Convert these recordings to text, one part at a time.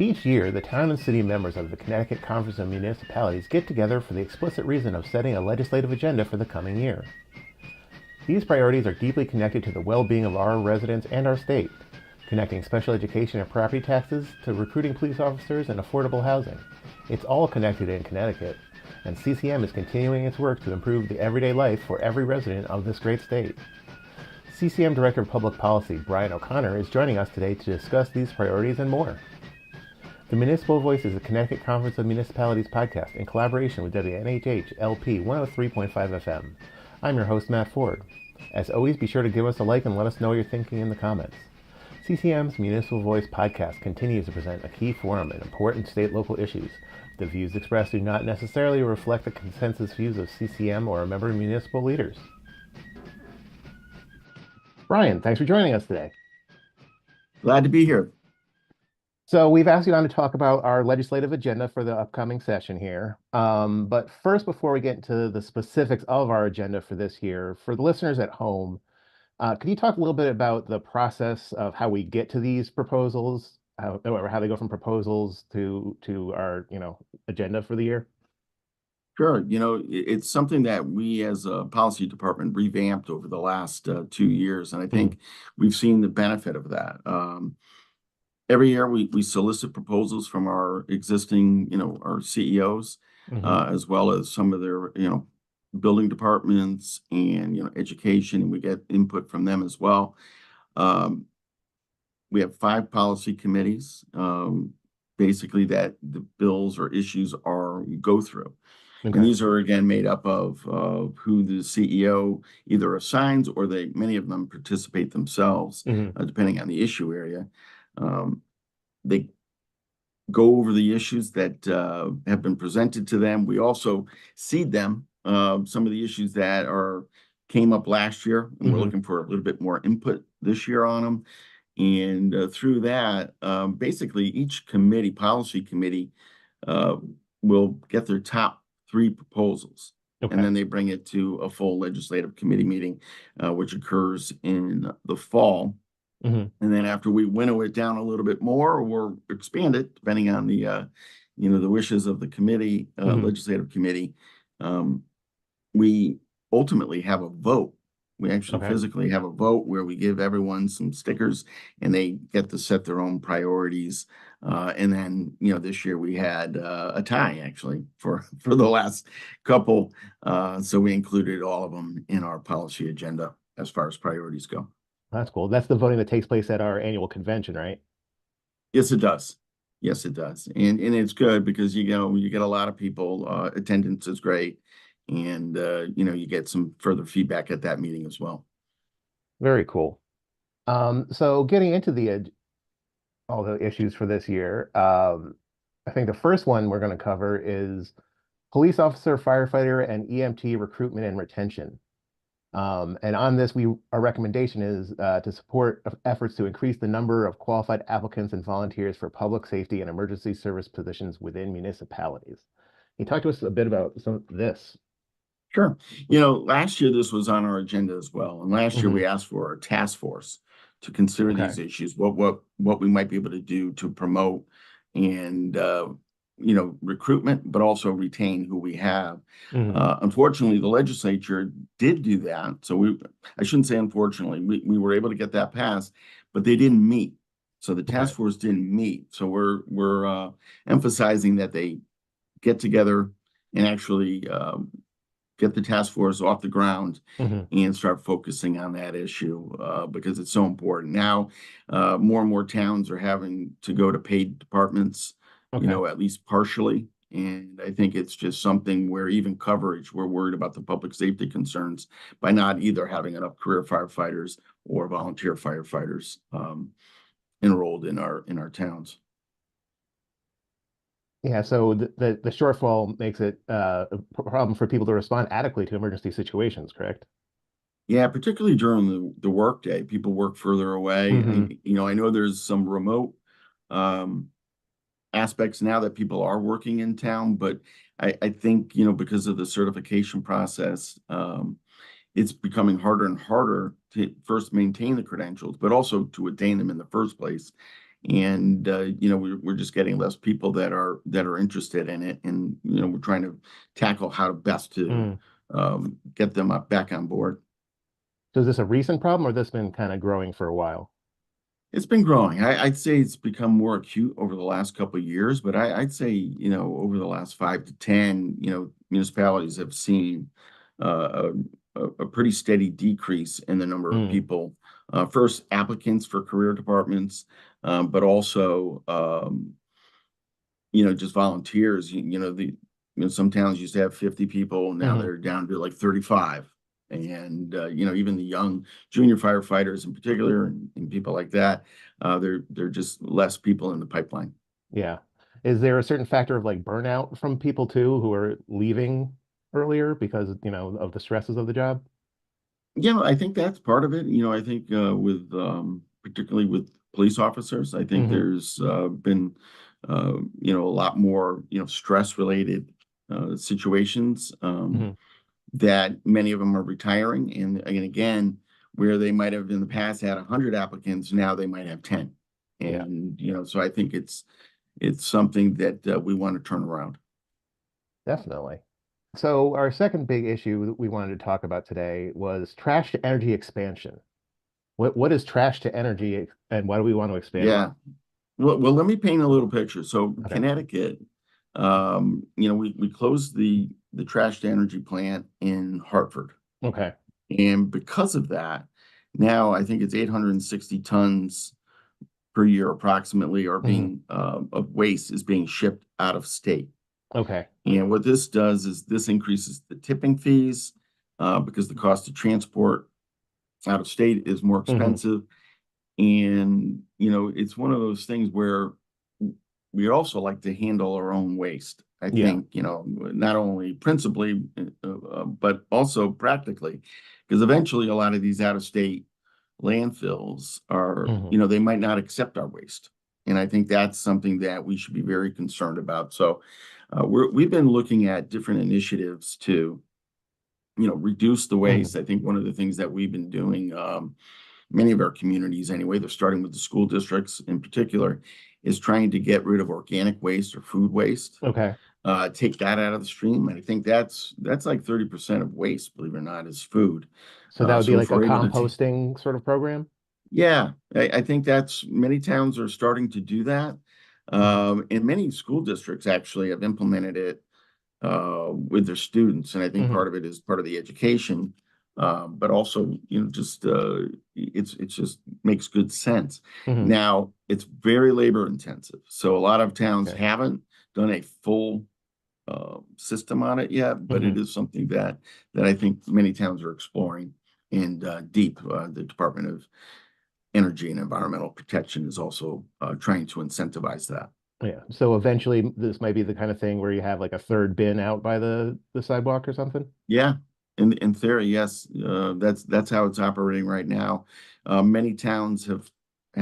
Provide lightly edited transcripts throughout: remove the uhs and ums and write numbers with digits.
Each year, the town and city members of the Connecticut Conference of Municipalities get together for the explicit reason of setting a legislative agenda for the coming year. These priorities are deeply connected to the well-being of our residents and our state, connecting special education and property taxes to recruiting police officers and affordable housing. It's all connected in Connecticut, and CCM is continuing its work to improve the everyday life for every resident of this great state. CCM Director of Public Policy Brian O'Connor is joining us today to discuss these priorities and more. The Municipal Voice is a Connecticut Conference of Municipalities podcast in collaboration with WNHH LP 103.5 FM. I'm your host, Matt Ford. As always, be sure to give us a like and let us know what you're thinking in the comments. CCM's Municipal Voice podcast continues to present a key forum in important state-local issues. The views expressed do not necessarily reflect the consensus views of CCM or a member of municipal leaders. Brian, thanks for joining us today. Glad to be here. So we've asked you on to talk about our legislative agenda for the upcoming session here. But first, before we get into the specifics of our agenda for this year, for the listeners at home, could you talk a little bit about the process of how we get to these proposals, how they go from proposals to our agenda for the year? Sure. It's something that we as a policy department revamped over the last 2 years, and I think we've seen the benefit of that. Every year we solicit proposals from our existing, our CEOs, as well as some of their, building departments and, education, and we get input from them as well. We have 5 policy committees, basically that the bills or issues go through. Okay. And these are again made up of who the CEO either assigns or many of them participate themselves, depending on the issue area. They go over the issues that have been presented to them. We also seed them some of the issues that came up last year, and we're looking for a little bit more input this year on them. And through that, basically each policy committee, will get their top 3 proposals. Okay. And then they bring it to a full legislative committee meeting, which occurs in the fall. And then after we winnow it down a little bit more or expand it, depending on the wishes of the committee, legislative committee, we ultimately have a vote. We actually physically have a vote where we give everyone some stickers and they get to set their own priorities. And then, this year we had a tie actually for the last couple. So we included all of them in our policy agenda as far as priorities go. That's cool. That's the voting that takes place at our annual convention, right? Yes, it does. Yes, it does. And it's good because, you get a lot of people, attendance is great. And, you get some further feedback at that meeting as well. Very cool. So getting into all the issues for this year, I think the first one we're going to cover is police officer, firefighter, and EMT recruitment and retention. And on this, our recommendation is to support efforts to increase the number of qualified applicants and volunteers for public safety and emergency service positions within municipalities. Can you talk to us a bit about some of this? Sure. Last year this was on our agenda as well. And last year we asked for a task force to consider these issues, what we might be able to do to promote and, recruitment, but also retain who we have. Unfortunately, the legislature did do that. So I shouldn't say unfortunately, we were able to get that passed, but they didn't meet. So the task force didn't meet. So we're emphasizing that they get together and actually get the task force off the ground and start focusing on that issue because it's so important. Now, more and more towns are having to go to paid departments, at least partially. And I think it's just something where even coverage, we're worried about the public safety concerns by not either having enough career firefighters or volunteer firefighters enrolled in our towns. Yeah, so the shortfall makes it a problem for people to respond adequately to emergency situations, correct? Yeah, particularly during the workday, people work further away. I know there's some remote aspects now that people are working in town, but I think, because of the certification process, it's becoming harder and harder to first maintain the credentials, but also to attain them in the first place. and we're just getting less people that are interested in it, and we're trying to tackle how best to Mm. get them back on board. So is this a recent problem or this been kind of growing for a while? It's been growing. I'd say it's become more acute over the last couple of years, but I'd say, over the last 5 to 10, municipalities have seen uh, a pretty steady decrease in the number of Mm. people, first applicants for career departments, but also, just volunteers. Some towns used to have 50 people, now Hmm. they're down to like 35. And even the young junior firefighters in particular, and people like that, they're just less people in the pipeline. Yeah. Is there a certain factor of like burnout from people too who are leaving earlier because, of the stresses of the job? Yeah, I think that's part of it. I think with particularly with police officers, I think Hmm. there's been a lot more stress related situations. Hmm. That many of them are retiring. And again, where they might have in the past had 100 applicants, now they might have 10. Yeah, And, so I think it's something that we want to turn around. definitely. So our second big issue that we wanted to talk about today was trash to energy expansion. What is trash to energy and why do we want to expand it? Yeah. Well, let me paint a little picture. So Okay. Connecticut, we closed the trash to energy plant in Hartford. Okay. And because of that, now I think it's 860 tons per year approximately are Hmm. being of waste is being shipped out of state. Okay. And what this does is this increases the tipping fees because the cost of transport out of state is more Hmm. expensive. And, it's one of those things where we also like to handle our own waste. I Yeah. think, not only principally, but also practically, because eventually a lot of these out of state landfills are, Hmm. they might not accept our waste. And I think that's something that we should be very concerned about. So we've been looking at different initiatives to, reduce the Hmm. waste. I think one of the things that we've been doing, many of our communities anyway, they're starting with the school districts in particular, is trying to get rid of organic waste or food waste, Okay. take that out of the stream. And I think that's like 30% of waste, believe it or not, is food. So that would be So if like a we're able to composting sort of program? yeah, I think that's many towns are starting to do that. Hmm. And many school districts actually have implemented it with their students. And I think Hmm. part of it is part of the education, but also, just it's just makes good sense. Hmm. Now, it's very labor intensive. So a lot of towns Okay. haven't done a full system on it yet, but Hmm. it is something that I think many towns are exploring. And deep, the Department of Energy and Environmental Protection is also trying to incentivize that. Yeah. So eventually this might be the kind of thing where you have like a third bin out by the sidewalk or something. Yeah, in theory, yes, that's how it's operating right now. Many towns have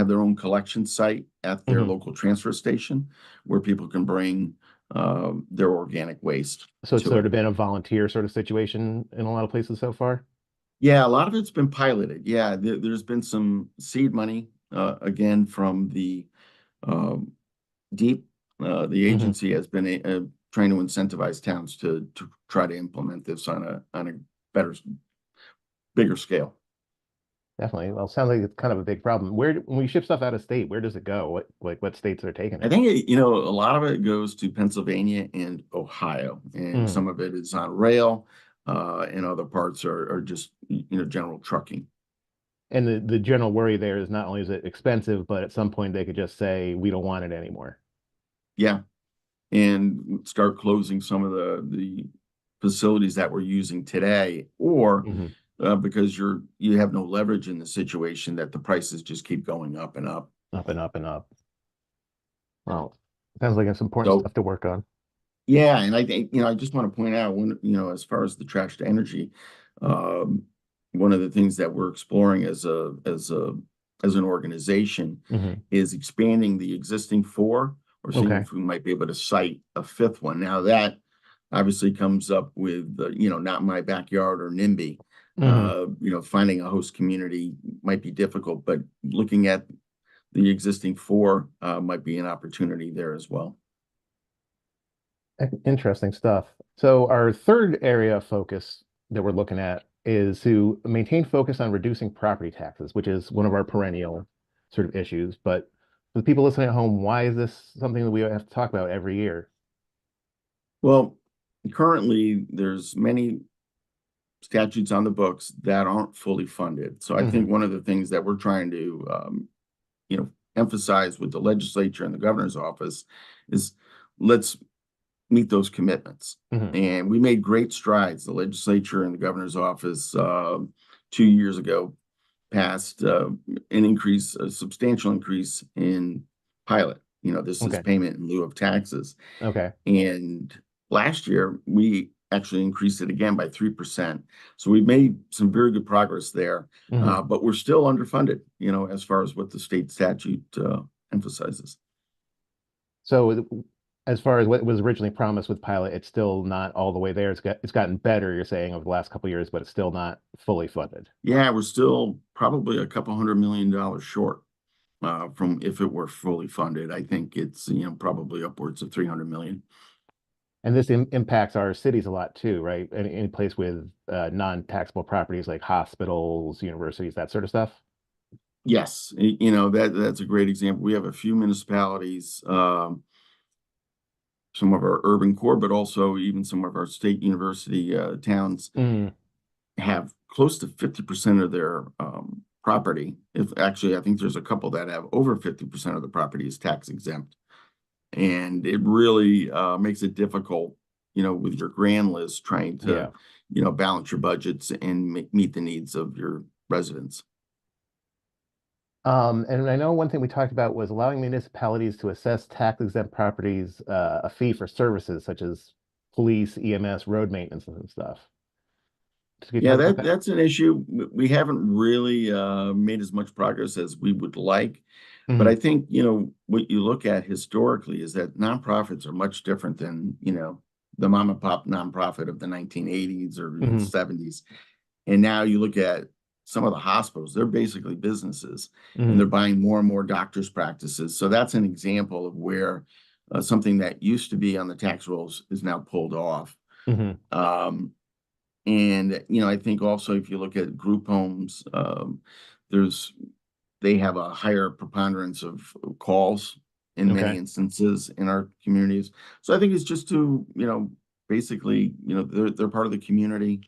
their own collection site at their Hmm. local transfer station where people can bring their organic waste So it's to sort it. of been a volunteer sort of situation in a lot of places so far. Yeah, a lot of it's been piloted. Yeah, there's been some seed money again from the um, deep. The Hmm. agency has been trying to incentivize towns to try to implement this on a better, bigger scale. Definitely. Well, it sounds like it's kind of a big problem. When we ship stuff out of state, where does it go? What states are taking I it? think a lot of it goes to Pennsylvania and Ohio, and Mm. some of it is on rail, and other parts are just general trucking. And the general worry there is not only is it expensive, but at some point they could just say we don't want it anymore. Yeah, and start closing some of the facilities that we're using today, or Hmm. because you have no leverage in the situation that the prices just keep going up and up. Up and up and up. Well, sounds like it's important So stuff to work on. yeah, and I think, I just want to point out when, as far as the trash to energy, um, one of the things that we're exploring as an organization Hmm. is expanding the existing four or seeing Okay. if we might be able to site a fifth one. Now that obviously comes up with, not my backyard or NIMBY. Hmm. Finding a host community might be difficult, but looking at the existing four might be an opportunity there as well. Interesting stuff. So our third area of focus that we're looking at is to maintain focus on reducing property taxes, which is one of our perennial sort of issues. But for the people listening at home, why is this something that we have to talk about every year? Well, currently there's many statutes on the books that aren't fully funded. So I Hmm. think one of the things that we're trying to emphasize with the legislature and the governor's office is let's meet those commitments. Hmm. And we made great strides. The legislature and the governor's office 2 years ago passed an increase, a substantial increase in pilot. This is Okay. payment in lieu of taxes. Okay. And last year, we actually increased it again by 3%. So we've made some very good progress there, Hmm. but we're still underfunded, as far as what the state statute emphasizes. So as far as what was originally promised with pilot, it's still not all the way there. It's gotten better, you're saying, over the last couple of years, but it's still not fully funded. Yeah, we're still probably a couple $100 million short from if it were fully funded. I think it's, probably upwards of 300 million. And this impacts our cities a lot too, right? Any place with non-taxable properties like hospitals, universities, that sort of stuff. Yes, that's a great example. We have a few municipalities, some of our urban core, but also even some of our state university towns Mm, have close to 50% of their property. If actually, I think there's a couple that have over 50% of the property is tax exempt. And it really makes it difficult, with your grand list trying to, yeah. balance your budgets and meet the needs of your residents. And I know one thing we talked about was allowing municipalities to assess tax-exempt properties a fee for services such as police, EMS, road maintenance, and stuff. So can you Yeah, talk about that? that's an issue. We haven't really made as much progress as we would like. But Hmm. I think, what you look at historically is that nonprofits are much different than, the mom and pop nonprofit of the 1980s or even Hmm. 70s. And now you look at some of the hospitals, they're basically businesses and Hmm. they're buying more and more doctors' practices. So that's an example of where something that used to be on the tax rolls is now pulled off. Hmm. Um, and, I think also if you look at group homes, there's they have a higher preponderance of calls in many Okay. instances in our communities. So I think it's just to, basically, they're part of the community.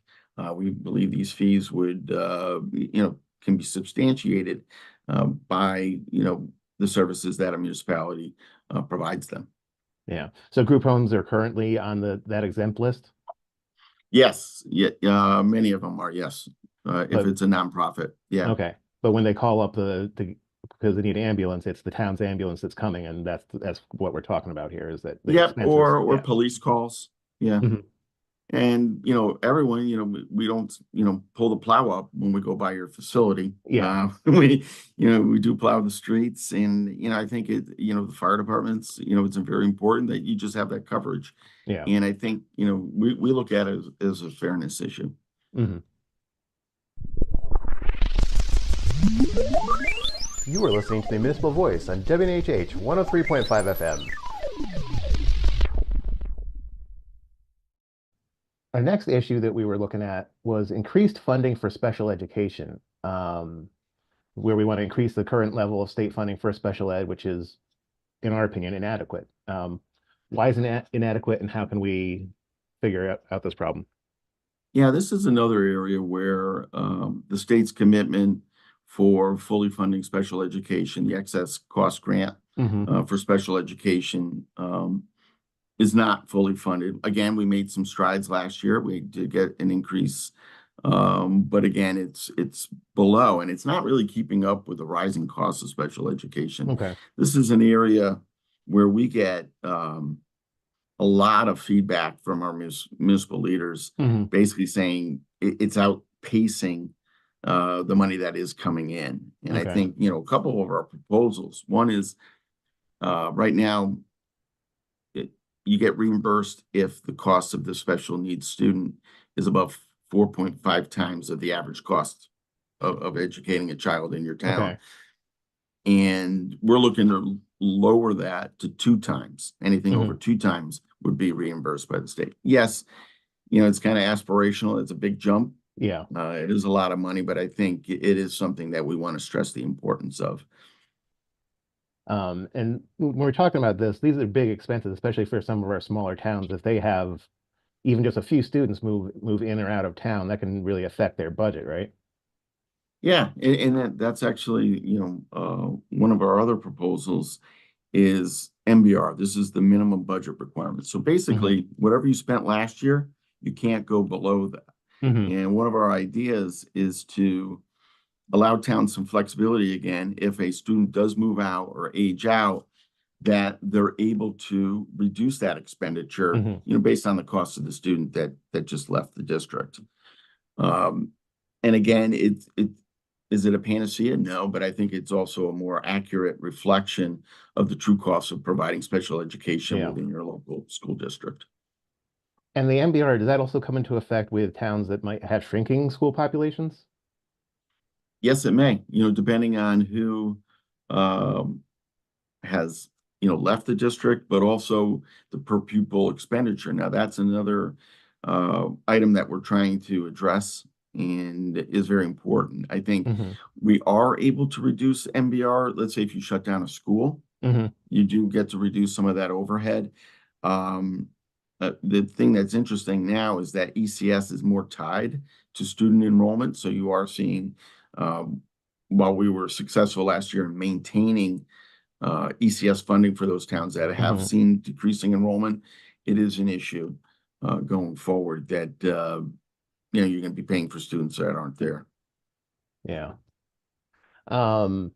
We believe these fees would, can be substantiated by, the services that a municipality provides them. Yeah. So group homes are currently on the that exempt list, Yes, yeah, many of them are, yes. If but it's a nonprofit, yeah. okay. But when they call up the because they need an ambulance, it's the town's ambulance that's coming, and that's what we're talking about here is that the Yep, expenses. or Yeah. police calls. Yeah. Hmm. And, everyone, we don't, pull the plow up when we go by your facility. Yeah. We do plow the streets and, I think the fire departments, it's very important that you just have that coverage. Yeah. And I think, we look at it as a fairness issue. Hmm. You are listening to the Municipal Voice on WNHH 103.5 FM. Our next issue that we were looking at was increased funding for special education, where we want to increase the current level of state funding for special ed, which is, in our opinion, inadequate. Why is it inadequate, and how can we figure out this problem? Yeah, this is another area where the state's commitment for fully funding special education, the excess cost grant Hmm. for special education, is not fully funded. Again, we made some strides last year. We did get an increase, but again, it's below, and it's not really keeping up with the rising costs of special education. Okay. This is an area where we get a lot of feedback from our municipal leaders, Hmm. basically saying it's outpacing the money that is coming in. And I Okay. think, a couple of our proposals. One is right now, it, you get reimbursed if the cost of the special needs student is above 4.5 times of the average cost of educating a child in your town. Okay. And we're looking to lower that to 2 times. Anything over Hmm. 2 times would be reimbursed by the state. Yes, it's kind of aspirational. It's a big jump. Yeah. It is a lot of money, but I think it is something that we want to stress the importance of. And when we're talking about this, these are big expenses, especially for some of our smaller towns. If they have even just a few students move in or out of town, that can really affect their budget, right? Yeah, and that's actually, one of our other proposals is MBR. This is the minimum budget requirement. So Hmm. basically, whatever you spent last year, you can't go below that. Hmm. And one of our ideas is to allow towns some flexibility again, if a student does move out or age out, that they're able to reduce that expenditure, Hmm. based on the cost of the student that just left the district. Um, and again, it is it a panacea? No, but I think it's also a more accurate reflection of the true costs of providing special education Yeah. within your local school district. And the MBR, does that also come into effect with towns that might have shrinking school populations? Yes, it may, depending on who um, has, left the district, but also the per pupil expenditure. Now, that's another item that we're trying to address and is very important. I think Hmm. we are able to reduce MBR. Let's say if you shut down a school, Hmm. you do get to reduce some of that overhead. Um, the thing that's interesting now is that ECS is more tied to student enrollment. So you are seeing, um, while we were successful last year in maintaining ECS funding for those towns that have Hmm. seen decreasing enrollment, it is an issue going forward that you're going to be paying for students that aren't there. Yeah. Um,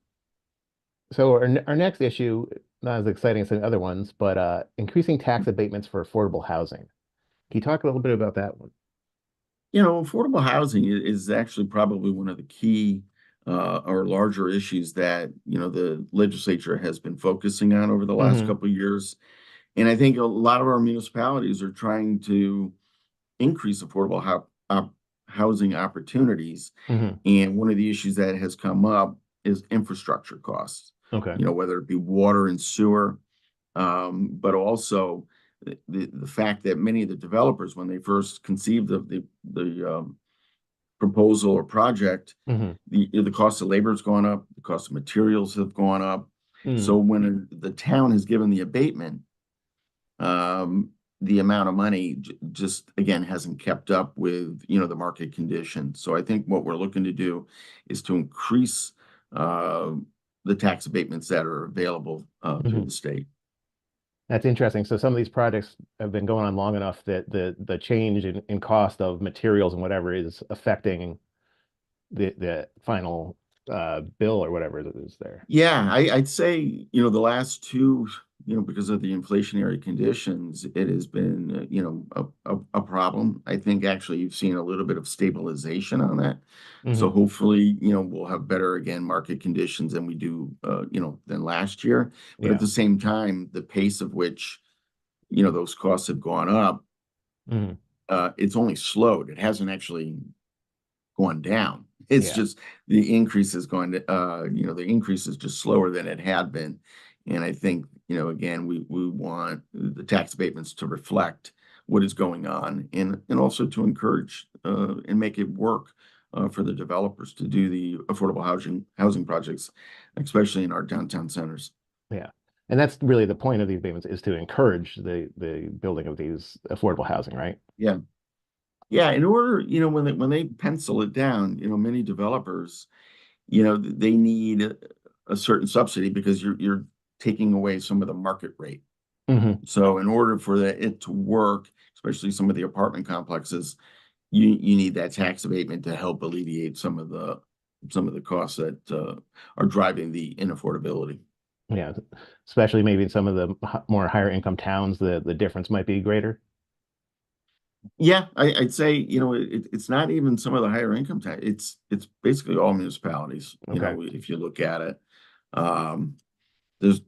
so our next issue, not as exciting as the other ones, but increasing tax abatements for affordable housing. Can you talk a little bit about that one? Affordable housing is actually probably one of the key or larger issues that the legislature has been focusing on over the last Hmm. couple of years. And I think a lot of our municipalities are trying to increase affordable housing opportunities. Hmm. And one of the issues that has come up is infrastructure costs, Okay. whether it be water and sewer, but also the fact that many of the developers, when they first conceived of the proposal or project, Hmm. the cost of labor has gone up, the cost of materials have gone up. So Hmm. when the town has given the abatement, um, the amount of money just again hasn't kept up with the market conditions. So I think what we're looking to do is to increase uh, the tax abatements that are available through Hmm. the state. That's interesting. So some of these projects have been going on long enough that the change in cost of materials and whatever is affecting the final bill or whatever it is there. Yeah, I'd say, the last two, because of the inflationary conditions, it has been, a problem. I think actually you've seen a little bit of stabilization on that. So Hmm. hopefully, we'll have better, again, market conditions than we do, than last year. But at Yeah. the same time, the pace of which, those costs have gone up, Hmm. it's only slowed. It hasn't actually going down. It's Yeah. just the increase is going to, the increase is just slower than it had been. And I think, again, we want the tax abatements to reflect what is going on and also to encourage and make it work for the developers to do the affordable housing projects, especially in our downtown centers. Yeah. And that's really the point of these payments is to encourage the building of these affordable housing, right? Yeah. Yeah. In order, when they pencil it down, many developers, they need a certain subsidy because you're taking away some of the market rate. Hmm. So in order for it to work, especially some of the apartment complexes, you need that tax abatement to help alleviate some of the costs that are driving the inaffordability. Yeah. Especially maybe in some of the more higher income towns, the difference might be greater. Yeah, I'd say, it's not even some of the higher income tax. It's basically all municipalities, Okay. if you look at it. Um, there's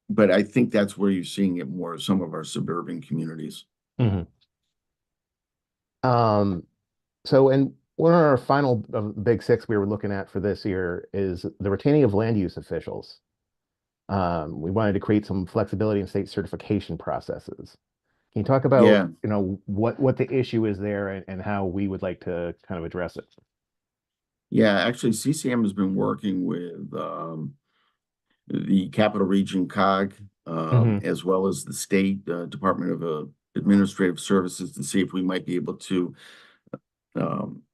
but I think that's where you're seeing it more, some of our suburban communities. Hmm. Um, so and One of our final big six we were looking at for this year is the retaining of land use officials. We wanted to create some flexibility in state certification processes. Can you talk about, Yeah, what the issue is there and how we would like to kind of address it? yeah. Actually, CCM has been working with the Capital Region COG, Hmm. as well as the State Department of Administrative Services to see if we might be able to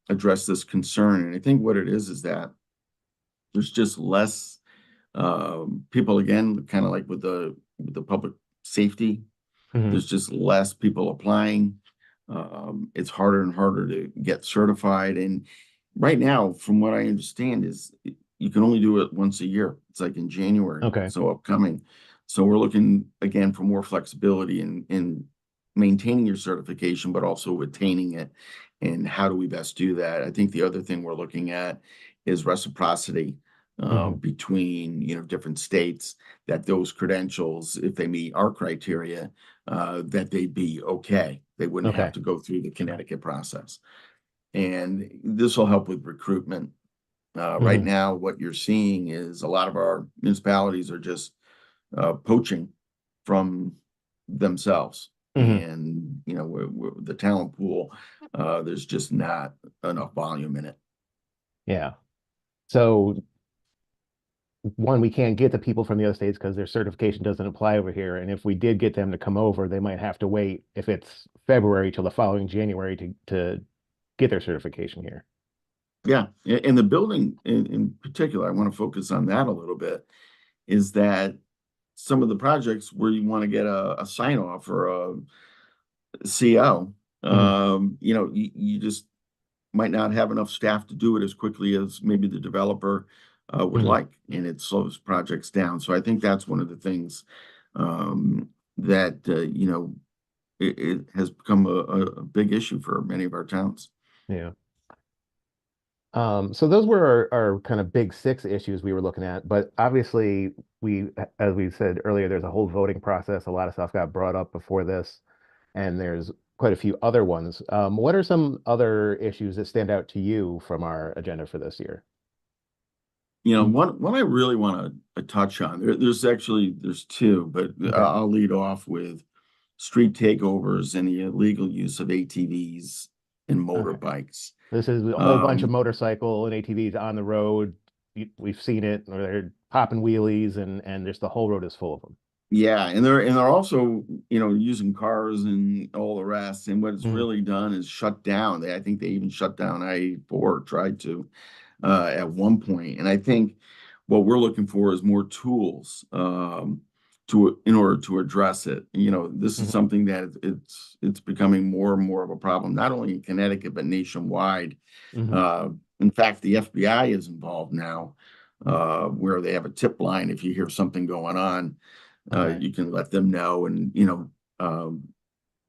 address this concern. And I think what it is that there's just less people, again, kind of like with the public safety. Hmm. There's just less people applying. It's harder and harder to get certified. And right now, from what I understand, is you can only do it once a year. It's like in January, Okay. so upcoming. So we're looking again for more flexibility in maintaining your certification, but also attaining it. And how do we best do that? I think the other thing we're looking at is reciprocity Hmm. between different states, that those credentials, if they meet our criteria, that they'd be okay. They wouldn't have Okay. to go through the Connecticut process. And this will help with recruitment. Right Hmm. now, what you're seeing is a lot of our municipalities are just poaching from themselves. Hmm. And, the talent pool, there's just not enough volume in it. Yeah. So one, we can't get the people from the other states because their certification doesn't apply over here. And if we did get them to come over, they might have to wait if it's February till the following January to get their certification here. Yeah. And the building in particular, I want to focus on that a little bit, is that some of the projects where you want to get a sign off or a CO, Hmm. you just might not have enough staff to do it as quickly as maybe the developer would Hmm. like, and it slows projects down. So I think that's one of the things that it has become a big issue for many of our towns. Yeah. So those were our kind of big six issues we were looking at, but obviously as we said earlier, there's a whole voting process. A lot of stuff got brought up before this, and there's quite a few other ones. What are some other issues that stand out to you from our agenda for this year? One I really want to touch on. There's two, but Okay. I'll lead off with street takeovers and the illegal use of ATVs and Okay. motorbikes. This is a whole bunch of Um, motorcycle and ATVs on the road. We've seen it, or they're popping wheelies, and just the whole road is full of them. yeah, and they're also using cars and all the rest. And what it's Hmm. really done is shut down. I think they even shut down I-4, tried to at one point. And I think what we're looking for is more tools to in order to address it. This is Hmm. something that it's becoming more and more of a problem, not only in Connecticut but nationwide. Hmm. Uh, in fact, the FBI is involved now, where they have a tip line. If you hear something going on, Okay. you can let them know, and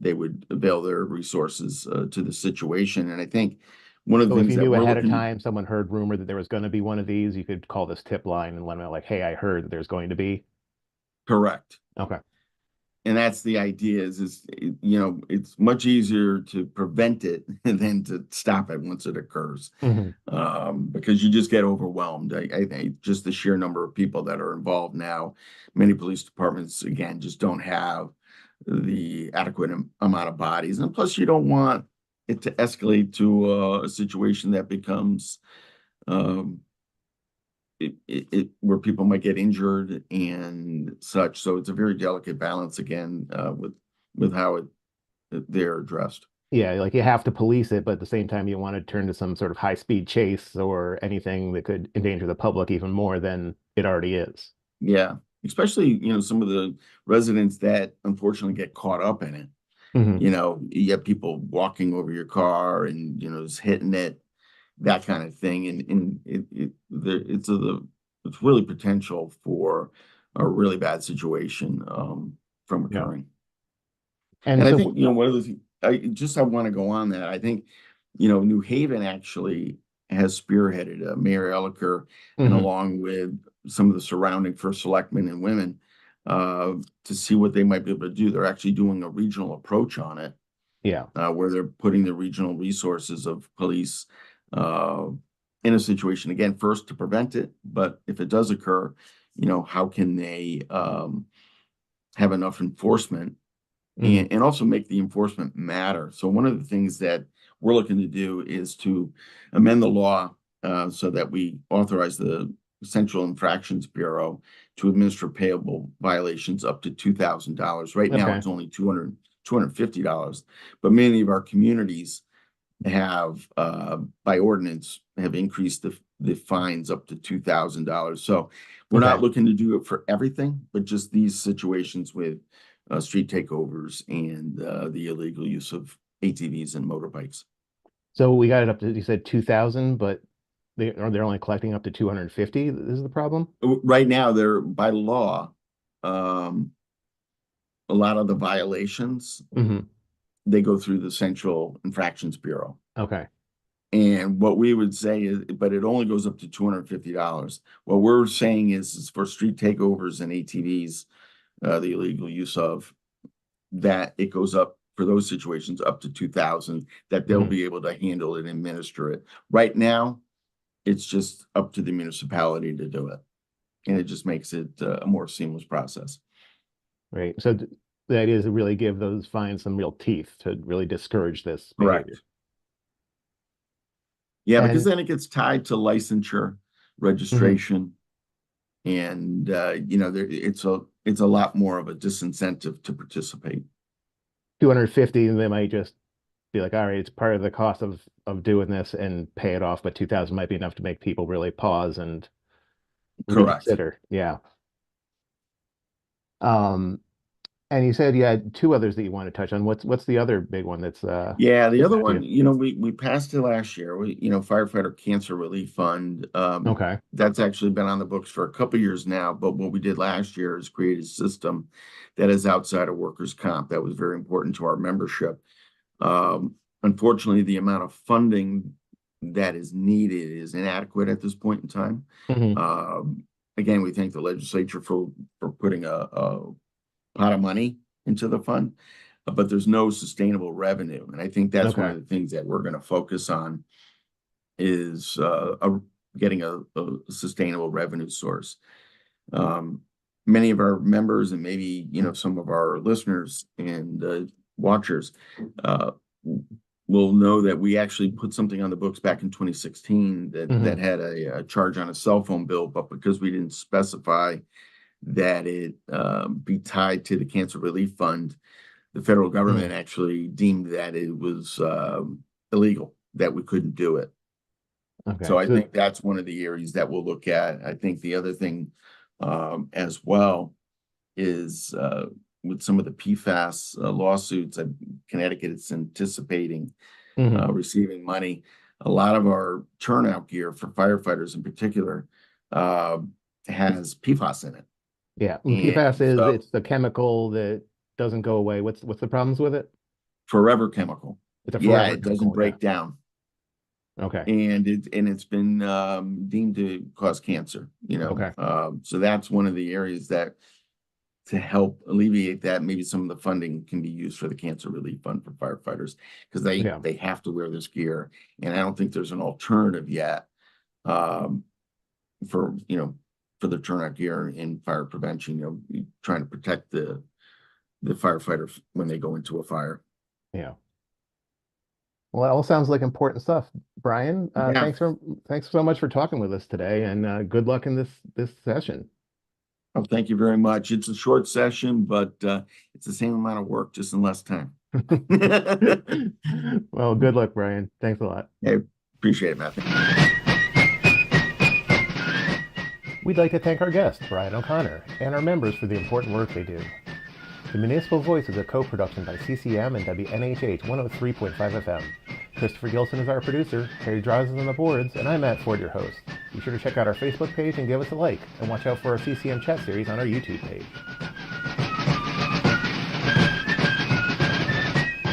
they would avail their resources to the situation. And I think one of the So if things you that knew we're ahead of looking time, someone heard rumor that there was going to be one of these, you could call this tip line and let them know, like, hey, I heard that there's going to be. correct. Okay. And that's the idea it's much easier to prevent it than to stop it once it occurs, Hmm. because you just get overwhelmed. I think just the sheer number of people that are involved now, many police departments, again, just don't have the adequate amount of bodies. And plus, you don't want it to escalate to a situation that becomes um, where people might get injured and such. So it's a very delicate balance again with how they're addressed. Yeah, like you have to police it, but at the same time, you want to turn to some sort of high-speed chase or anything that could endanger the public even more than it already is. Yeah, especially some of the residents that unfortunately get caught up in it. Hmm. You have people walking over your car and just hitting it, that kind of thing, and it's really potential for a really bad situation from Yeah. occurring. And And I so, think, one of the things I want to go on that. I think, New Haven actually has spearheaded Mayor Elicker, and mhm, along with some of the surrounding first selectmen and women, to see what they might be able to do. They're actually doing a regional approach on it, yeah. where they're putting the regional resources of police uh, in a situation, again, first to prevent it, but if it does occur, how can they have enough enforcement Hmm. and also make the enforcement matter? So one of the things that we're looking to do is to amend the law so that we authorize the Central Infractions Bureau to administer payable violations up to $2,000. Right now, Okay. it's only $250, but many of our communities have, by ordinance, have increased the fines up to $2,000. So we're not Okay. looking to do it for everything, but just these situations with street takeovers and the illegal use of ATVs and motorbikes. So we got it up to, you said 2,000, but they're only collecting up to 250. This is the problem? Right now, they're by law, um, a lot of the violations, Hmm. they go through the Central Infractions Bureau. Okay. And what we would say is, but it only goes up to $250. What we're saying is for street takeovers and ATVs, the illegal use of that, it goes up for those situations up to 2,000, that they'll Hmm. be able to handle and administer it. Right now, it's just up to the municipality to do it. And it just makes it a more seamless process. Right. So the idea is to really give those fines some real teeth to really discourage this behavior. Correct. Yeah, because And then it gets tied to licensure, mhm, registration, and it's a lot more of a disincentive to participate. 250, they might just be like, all right, it's part of the cost of doing this and pay it off, but 2,000 might be enough to make people really pause and Correct. reconsider. Yeah. Um, and you said you had two others that you want to touch on. What's the other big one that's Yeah, the other impacted one, you? we passed it last year. Firefighter Cancer Relief Fund. Okay. That's actually been on the books for a couple years now. But what we did last year is create a system that is outside of workers' comp. That was very important to our membership. Unfortunately, the amount of funding that is needed is inadequate at this point in time. Hmm. Again, we thank the legislature for putting a pot of money into the fund, but there's no sustainable revenue. And I think that's one Okay. of the things that we're going to focus on is getting a sustainable revenue source. Um, Many of our members and maybe some of our listeners and watchers uh, will know that we actually put something on the books back in 2016 that Hmm. had a charge on a cell phone bill, but because we didn't specify that it be tied to the Cancer Relief Fund, the federal government Hmm. actually deemed that it was illegal, that we couldn't do it. Okay. So I So, think that's one of the areas that we'll look at. I think the other thing as well is with some of the PFAS lawsuits, Connecticut is anticipating mhm. receiving money. A lot of our turnout gear for firefighters in particular uh, has PFAS in it. Yeah. And PFAS And is so it's the chemical that doesn't go away. What's the problems with it? forever chemical. It's a Yeah, forever it doesn't chemical. Yeah. break down. Okay. And it's been deemed to cause cancer, Okay. so that's one of the areas that to help alleviate that, maybe some of the funding can be used for the Cancer Relief Fund for firefighters because they Yeah. they have to wear this gear, and I don't think there's an alternative yet um, for for the turnout gear in fire prevention. Trying to protect the firefighters when they go into a fire. Yeah. Well, it all sounds like important stuff. Brian, Yeah. thanks so much for talking with us today, and good luck in this session. Well, thank you very much. It's a short session, but it's the same amount of work, just in less time. Well, good luck, Brian. Thanks a lot. I appreciate it, Matthew. We'd like to thank our guest, Brian O'Connor, and our members for the important work they do. The Municipal Voice is a co-production by CCM and WNHH 103.5 FM. Christopher Gilson is our producer, Harry Draws is on the boards, and I'm Matt Ford, your host. Be sure to check out our Facebook page and give us a like, and watch out for our CCM chat series on our YouTube page.